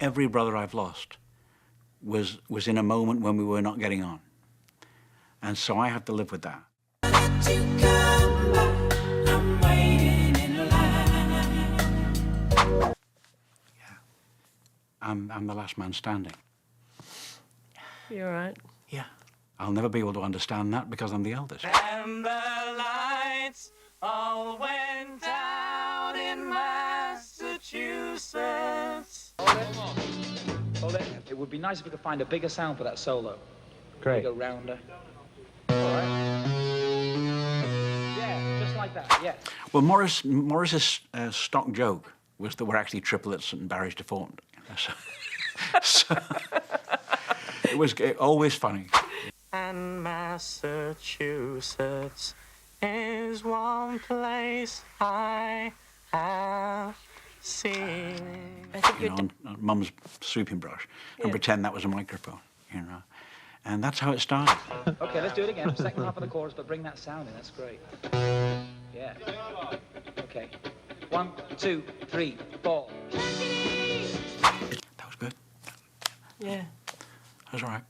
every brother I've lost was in a moment when we were not getting on. And so I have to live with that. Yeah. I'm the last man standing. You all right? Yeah. I'll never be able to understand that because I'm the eldest. And the lights all went out in Massachusetts. Hold it. It would be nice if we could find a bigger sound for that solo. Great. Bigger, rounder. All right. Yeah, just like that, yeah. Well, Morris's stock joke was that we're actually triplets and Barry's deformed. So it was always funny. And Massachusetts is one place I have seen. I think You know, on Mum's sweeping brush, and pretend that was a microphone, you know. And that's how it started. Okay, let's do it again. Second half of the chorus, but bring that sound in. That's great. Yeah. Okay. 1, 2, 3, 4. That was good. Yeah. That was all right.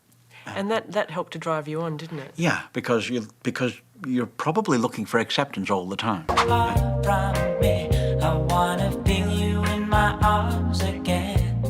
And that helped to drive you on, didn't it? Yeah, because you're probably looking for acceptance all the time. I wanna feel you in my arms again.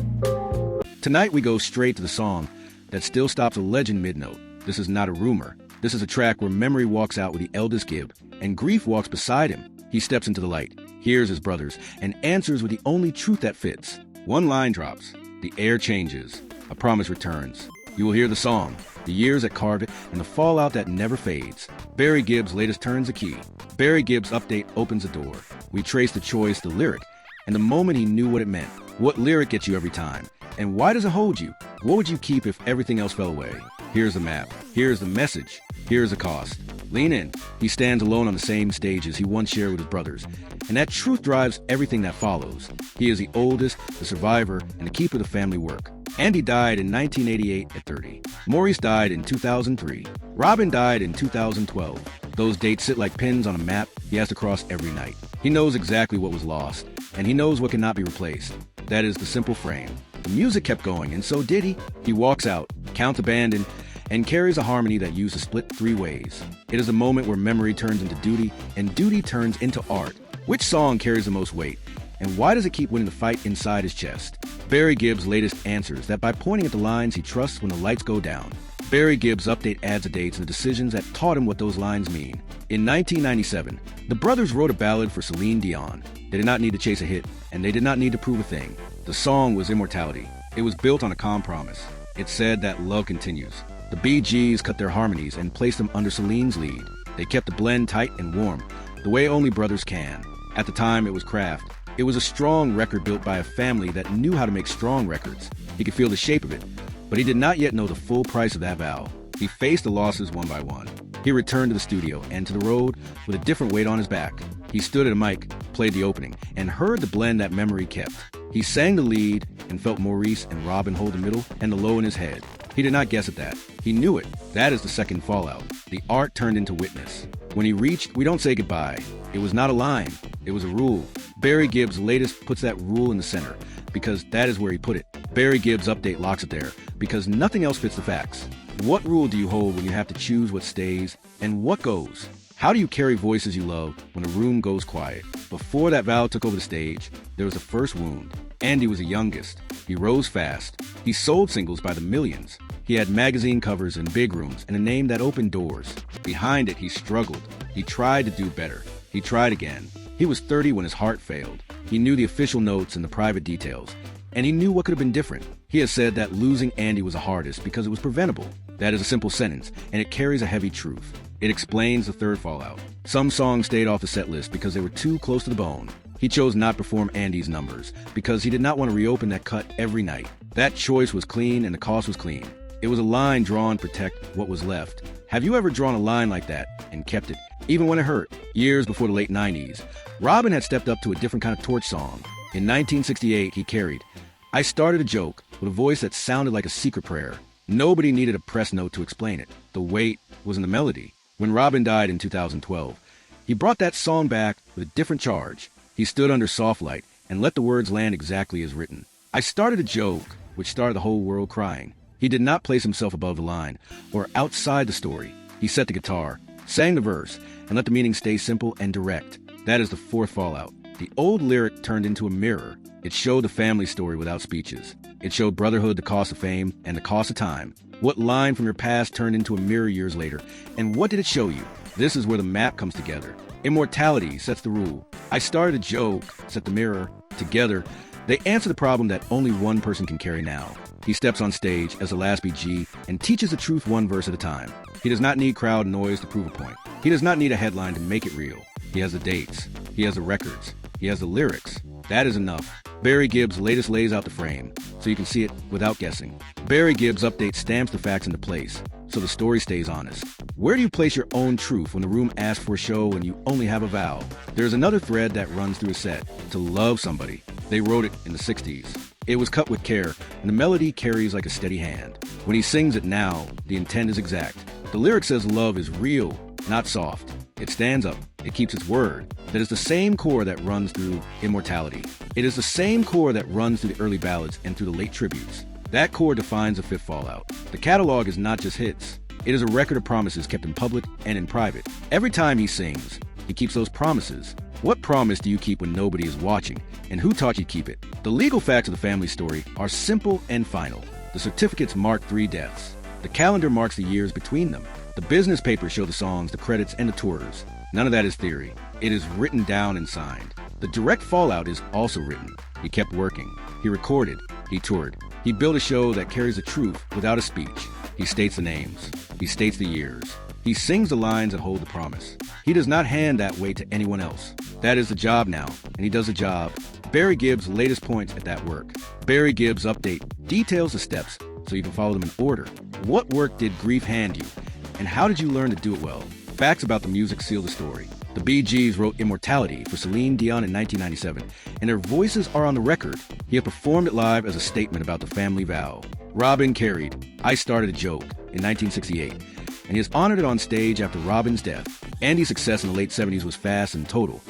Tonight we go straight to the song that still stops a legend mid-note. This is not a rumor. This is a track where memory walks out with the eldest Gibb, and grief walks beside him. He steps into the light, hears his brothers, and answers with the only truth that fits. One line drops. The air changes. A promise returns. You will hear the song, the years that carved it, and the fallout that never fades. Barry Gibb's latest turns a key. Barry Gibb's update opens the door. We trace the choice, the lyric, and the moment he knew what it meant. What lyric gets you every time? And why does it hold you? What would you keep if everything else fell away? Here's the map. Here's the message. Here's the cost. Lean in. He stands alone on the same stage as he once shared with his brothers. And that truth drives everything that follows. He is the oldest, the survivor, and the keeper of the family work. Andy died in 1988 at 30. Maurice died in 2003. Robin died in 2012. Those dates sit like pins on a map he has to cross every night. He knows exactly what was lost, and he knows what cannot be replaced. That is the simple frame. The music kept going, and so did he. He walks out, counts abandoned, and carries a harmony that used to split 3 ways. It is a moment where memory turns into duty, and duty turns into art. Which song carries the most weight? And why does it keep winning the fight inside his chest? Barry Gibb's latest answers that by pointing at the lines he trusts when the lights go down. Barry Gibb's update adds the dates and the decisions that taught him what those lines mean. In 1997, the brothers wrote a ballad for Celine Dion. They did not need to chase a hit, and they did not need to prove a thing. The song was immortality. It was built on a calm promise. It said that love continues. The Bee Gees cut their harmonies and placed them under Celine's lead. They kept the blend tight and warm, the way only brothers can. At the time, it was craft. It was a strong record built by a family that knew how to make strong records. He could feel the shape of it, but he did not yet know the full price of that vow. He faced the losses one by one. He returned to the studio and to the road with a different weight on his back. He stood at a mic, played the opening, and heard the blend that memory kept. He sang the lead and felt Maurice and Robin hold the middle and the low in his head. He did not guess at that. He knew it. That is the second fallout. The art turned into witness. When he reached, we don't say goodbye. It was not a line. It was a rule. Barry Gibb's latest puts that rule in the center because that is where he put it. Barry Gibb's update locks it there because nothing else fits the facts. What rule do you hold when you have to choose what stays and what goes? How do you carry voices you love when a room goes quiet? Before that vow took over the stage, there was the first wound. Andy was the youngest. He rose fast. He sold singles by the millions. He had magazine covers in big rooms and a name that opened doors. Behind it, he struggled. He tried to do better. He tried again. He was 30 when his heart failed. He knew the official notes and the private details. And he knew what could have been different. He has said that losing Andy was the hardest because it was preventable. That is a simple sentence, and it carries a heavy truth. It explains the third fallout. Some songs stayed off the set list because they were too close to the bone. He chose not to perform Andy's numbers because he did not want to reopen that cut every night. That choice was clean and the cost was clean. It was a line drawn to protect what was left. Have you ever drawn a line like that and kept it, even when it hurt? Years before the late 90s, Robin had stepped up to a different kind of torch song. In 1968, he carried, I started a joke with a voice that sounded like a secret prayer. Nobody needed a press note to explain it. The weight was in the melody. When Robin died in 2012, he brought that song back with a different charge. He stood under soft light and let the words land exactly as written. I started a joke, which started the whole world crying. He did not place himself above the line or outside the story. He set the guitar, sang the verse, and let the meaning stay simple and direct. That is the fourth fallout. The old lyric turned into a mirror. It showed the family story without speeches. It showed brotherhood, the cost of fame, and the cost of time. What line from your past turned into a mirror years later? And what did it show you? This is where the map comes together. Immortality sets the rule. I started a joke, set the mirror. Together, they answer the problem that only one person can carry now. He steps on stage as the last BG and teaches the truth one verse at a time. He does not need crowd noise to prove a point. He does not need a headline to make it real. He has the dates. He has the records. He has the lyrics. That is enough. Barry Gibb's latest lays out the frame, so you can see it without guessing. Barry Gibb's update stamps the facts into place, so the story stays honest. Where do you place your own truth when the room asks for a show and you only have a vow? There's another thread that runs through a set, to love somebody. They wrote it in the 60s. It was cut with care, and the melody carries like a steady hand. When he sings it now, the intent is exact. The lyric says love is real, not soft. It stands up. It keeps its word. That is the same core that runs through Immortality. It is the same core that runs through the early ballads and through the late tributes. That core defines the fifth fallout. The catalog is not just hits. It is a record of promises kept in public and in private. Every time he sings, he keeps those promises. What promise do you keep when nobody is watching? And who taught you to keep it? The legal facts of the family story are simple and final. The certificates mark 3 deaths. The calendar marks the years between them. The business papers show the songs, the credits, and the tours. None of that is theory. It is written down and signed. The direct fallout is also written. He kept working. He recorded. He toured. He built a show that carries the truth without a speech. He states the names. He states the years. He sings the lines that hold the promise. He does not hand that weight to anyone else. That is the job now, and he does the job. Barry Gibb's latest points at that work. Barry Gibb's update details the steps so you can follow them in order. What work did Grief hand you? And how did you learn to do it well? Facts about the music seal the story. The Bee Gees wrote Immortality for Celine Dion in 1997, and their voices are on the record. He had performed it live as a statement about the family vow. Robin carried I Started a Joke in 1968, and he has honored it on stage after Robin's death. Andy's success in the late 70s was fast and total,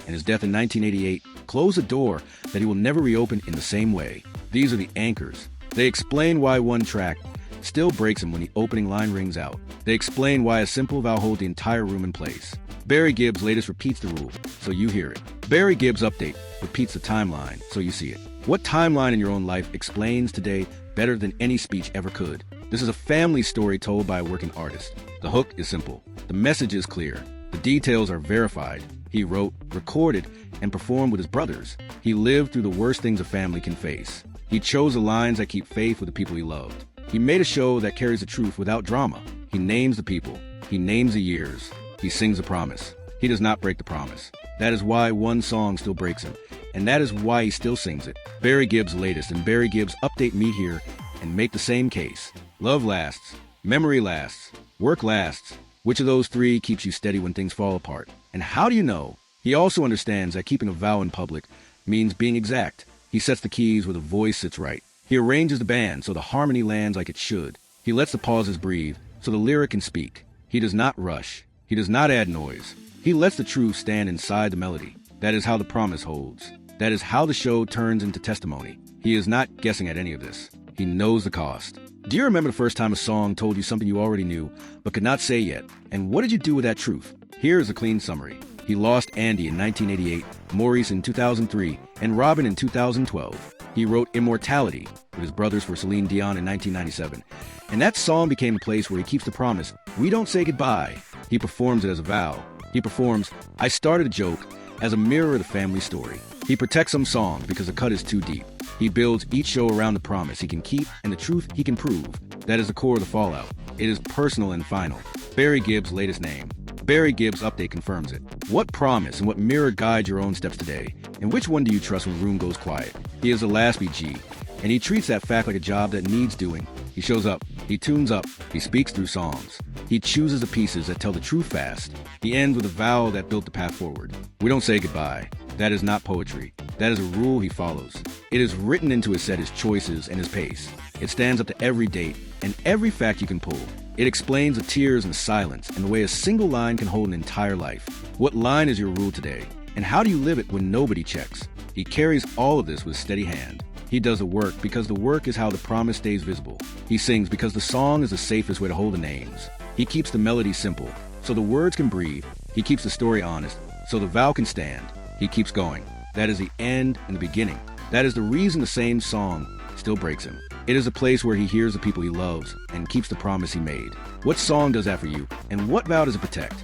and his death in 1988 closed a door that he will never reopen in the same way. These are the anchors. They explain why one track still breaks him when the opening line rings out. They explain why a simple vow holds the entire room in place. Barry Gibb's latest repeats the rule, so you hear it. Barry Gibb's update repeats the timeline, so you see it. What timeline in your own life explains today better than any speech ever could? This is a family story told by a working artist. The hook is simple. The message is clear. The details are verified. He wrote, recorded, and performed with his brothers. He lived through the worst things a family can face. He chose the lines that keep faith with the people he loved. He made a show that carries the truth without drama. He names the people. He names the years. He sings the promise. He does not break the promise. That is why one song still breaks him, and that is why he still sings it. Barry Gibb's latest and Barry Gibb's update meet here and make the same case. Love lasts. Memory lasts. Work lasts. Which of those 3 keeps you steady when things fall apart? And how do you know? He also understands that keeping a vow in public means being exact. He sets the keys where the voice sits right. He arranges the band so the harmony lands like it should. He lets the pauses breathe so the lyric can speak. He does not rush. He does not add noise. He lets the truth stand inside the melody. That is how the promise holds. That is how the show turns into testimony. He is not guessing at any of this. He knows the cost. Do you remember the first time a song told you something you already knew but could not say yet? And what did you do with that truth? Here is a clean summary. He lost Andy in 1988, Maurice in 2003, and Robin in 2012. He wrote Immortality with his brothers for Celine Dion in 1997. And that song became a place where he keeps the promise. We don't say goodbye. He performs it as a vow. He performs I Started a Joke as a mirror of the family story. He protects some songs because the cut is too deep. He builds each show around the promise he can keep and the truth he can prove. That is the core of the fallout. It is personal and final. Barry Gibb's latest name. Barry Gibb's update confirms it. What promise and what mirror guides your own steps today? And which one do you trust when the room goes quiet? He is the last BG, and he treats that fact like a job that needs doing. He shows up. He tunes up. He speaks through songs. He chooses the pieces that tell the truth fast. He ends with a vow that built the path forward. We don't say goodbye. That is not poetry. That is a rule he follows. It is written into his set, his choices, and his pace. It stands up to every date and every fact you can pull. It explains the tears and the silence and the way a single line can hold an entire life. What line is your rule today? And how do you live it when nobody checks? He carries all of this with a steady hand. He does the work because the work is how the promise stays visible. He sings because the song is the safest way to hold the names. He keeps the melody simple, so the words can breathe. He keeps the story honest, so the vow can stand. He keeps going. That is the end and the beginning. That is the reason the same song still breaks him. It is a place where he hears the people he loves and keeps the promise he made. What song does that for you? And what vow does it protect?